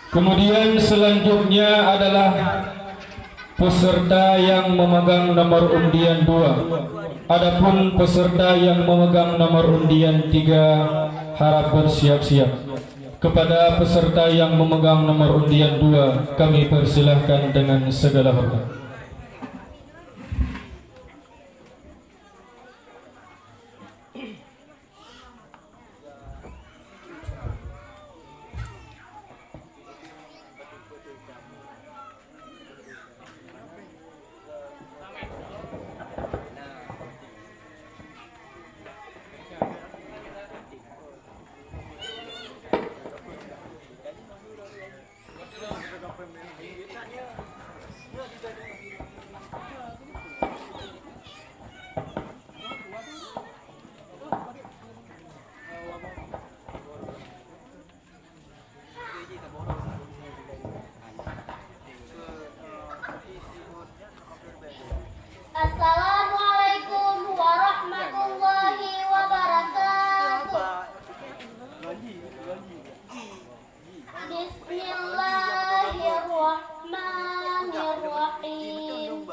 Kemudian selanjutnya adalah peserta yang memegang nomor undian 2. Adapun peserta yang memegang nomor undian 3 harap bersiap-siap. Kepada peserta yang memegang nomor undian 2 kami persilahkan dengan segala hormat. Assalamualaikum warahmatullahi wabarakatuh. Bismillahirrahmanirrahim.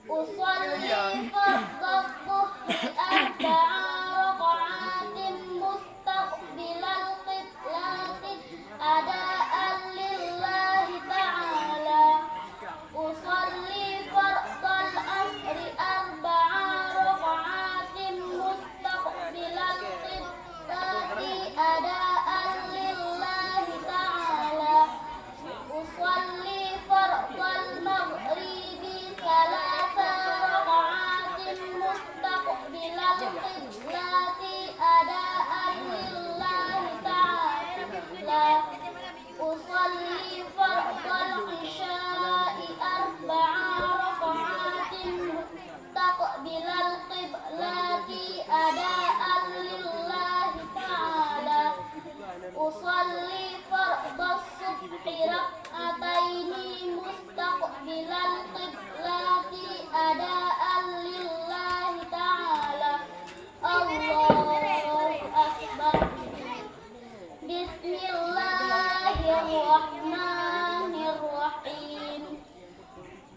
Usolli fardhu dhuhri arba'a raka'atin mustaqbilal qiblati ada'an lillahi ta'ala. Usolli fardhal asri arba'a raka'atin mustaqbilal qiblati ada'an lillahi ta'ala. Usolli fardhal maghribi salasa raka'atin mustaqbilal qiblati ada'an lillahi ta'ala. Usolli fardhal isya'i arba'a raka'atin mustaqbilal qiblati ada'an lillahi ta'ala. Usolli fardhas subhi rak'ataini mustaqbilal qiblati ada'an lillahi ta'ala. Allahu akbar. Bismillahirrahmanirrahim.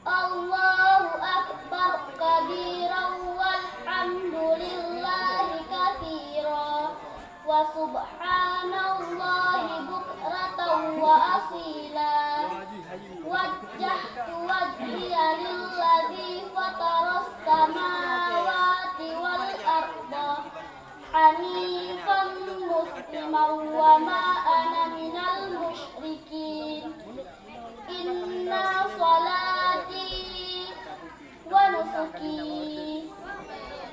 Allahu akbar kabiran walhamdulillahi katsiran wa subhanallahi bukratan wa asila. Wajjahtu wajhiya lilladzi fataras samawati wal arda hanifan musliman wa ma ana minal musyrikin. Inna salati wa nusuki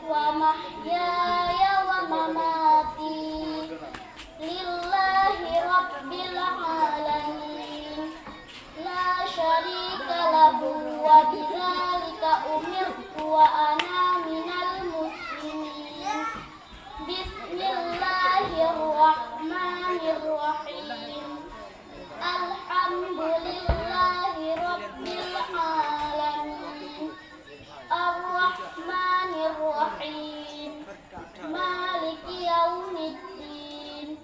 wa mahyaya wa mamati lillahi rabbil alamin la syarika lahu wa bidzalika umirtu wa ana minal muslimin. Bismillahirrahmanirrahim. Alhamdulillahi rabbil alamin. Ar-Rahmanir-Rahim. Maliki yaumiddin.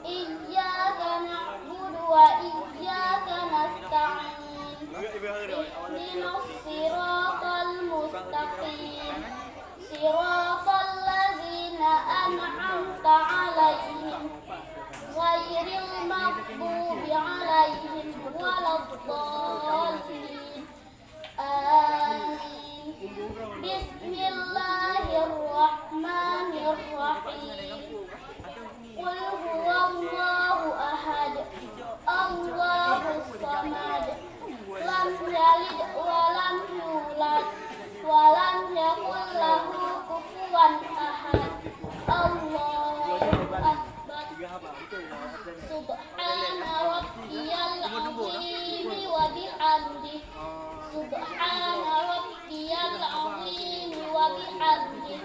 Iyyaka na'budu wa iyyaka nasta'in. Ihdinas siratal mustaqim. Siratal ladzina an'amta 'alaihim ghairil maghdubi 'alaihim waladdallin. Amin. Bismillahirrahmanirrahim. Qul huwallahu ahad. Allahus samad. Lam yalid wa lam yulad wa lam yakul lahu kufuwan ahad. Allahu akbar. Subhana rabbiyal azim wa bihamdihi. Subhana rabbiyal azim wa bihamdihi.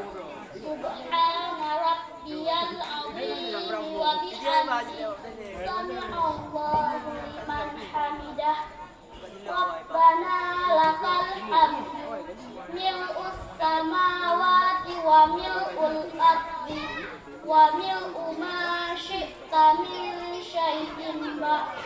Subhana rabbiyal azim wa bihamdihi. Sami'allahu liman hamidah. Rabbana lakal hamd. Mil'us samawati wa mil'ul ardi wa mil'u ma syi'ta min syai'in ba'd.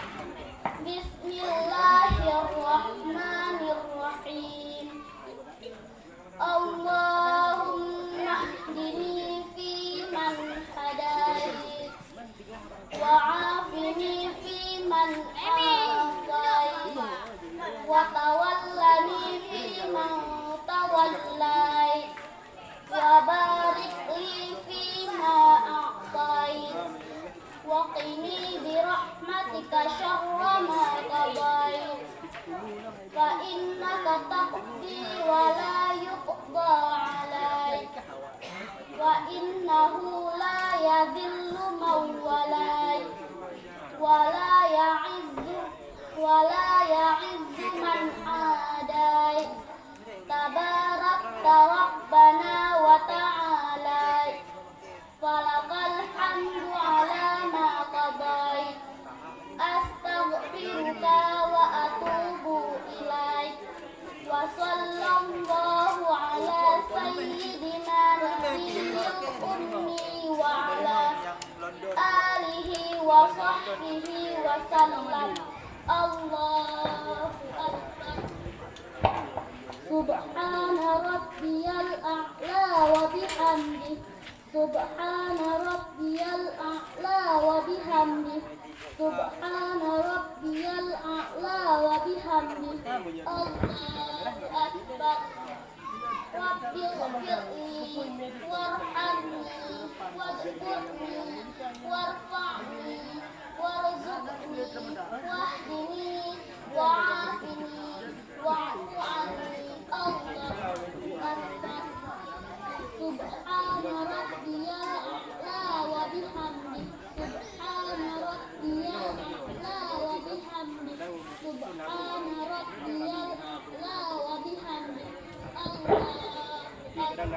برحمتك شر ما قضيت فإنك تقضي ولا يقضى عليك وإنه لا يذل من وليت ولا يعز من عاديت تباركت ربنا وتعاليت فلك الحمد على ما قضيت أستغفرك وأتوب إليك وصلى الله على سيدنا نبي الأمي وعلى آله وصحبه وسلم الله أكبر سبحان ربي الأعلى وبحمده سبحان ربي الأعلى وبحمده سبحان ربي الأعلى وبحمده الله أكبر رب اغفر لي وارحمني واجبرني وارفعني وارزقني واهدني وعافني واعف عني الله أكبر سبحان ربي الأعلى وبحمده سبحان ربي الأعلى وبحمده سبحان ربي الأعلى وبحمده الله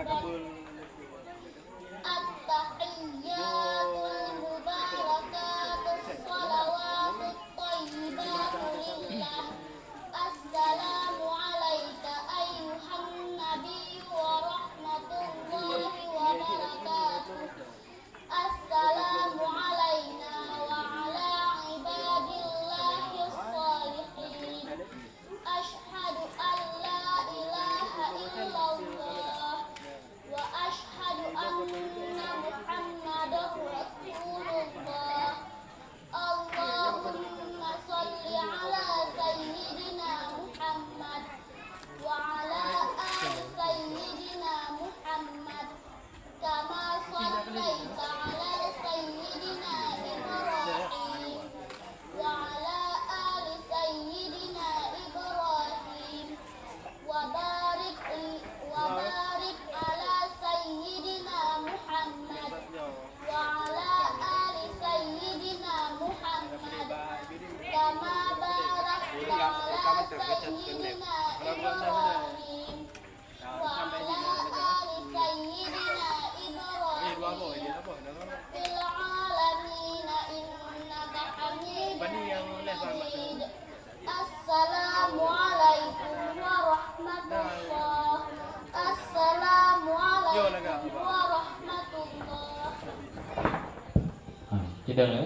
أكبر التحيات المباركات الصلوات الطيبات لله السلام عليك أيها النبي ورحمة الله وبركاته السلام علينا وعلى عباد الله الصالحين أشهد أن لا إله إلا الله وأشهد أن محمدا رسول الله اللهم صل على سيدنا محمد وعلى آل سيدنا محمد كما صليت على سيدنا إبراهيم وعلى آل سيدنا إبراهيم وبارك على سيدنا محمد وعلى آل سيدنا محمد كما باركت على سيدنا إبراهيم وعلى آل سيدنا إبراهيم في العالمين إنك حميد مجيد السلام عليكم ورحمة الله السلام عليكم ورحمة الله Tidak ya?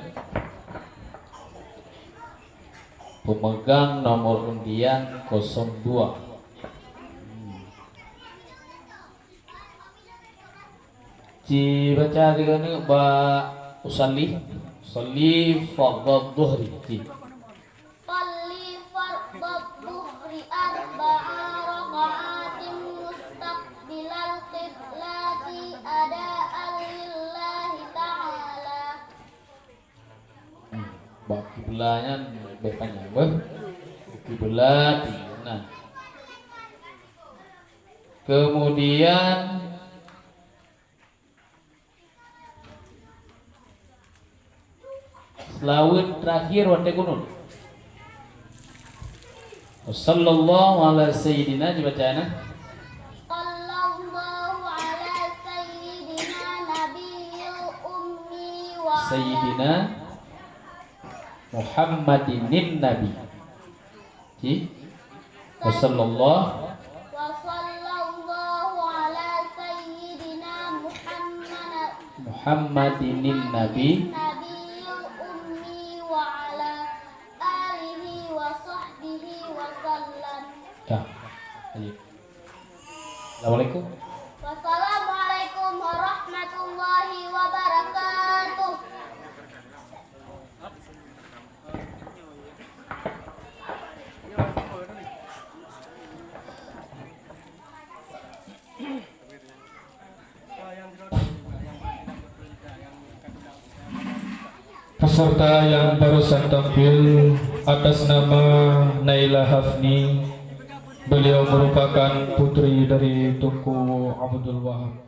Pemegang nomor undian 02. Ci baca dengan ba usalli fardhu dhuhri. Ci. صلي فرض الظهر 4 ركعات مستقبل القبلة أداء لله تعالى Ba kiblatnya bepanya kiblat. Nah. Kemudian selawat terakhir wate kunun. Sallallahu ala sayyidina dibacana. Sallallahu ala sayyidina nabiyil ummi wa Sayyidina Muhammadinin Nabi. Ci. Wassallallahu ala sayyidina Muhammadinin Nabi. nabiyil ummi wa ala alihi wa sahbihi wa sallam. Ya. Ayo. Assalamualaikum. Wassalamualaikum warahmatullahi wabarakatuh. Peserta yang barusan tampil atas nama Naila Hafni, beliau merupakan putri dari Tunku Abdul Wahab.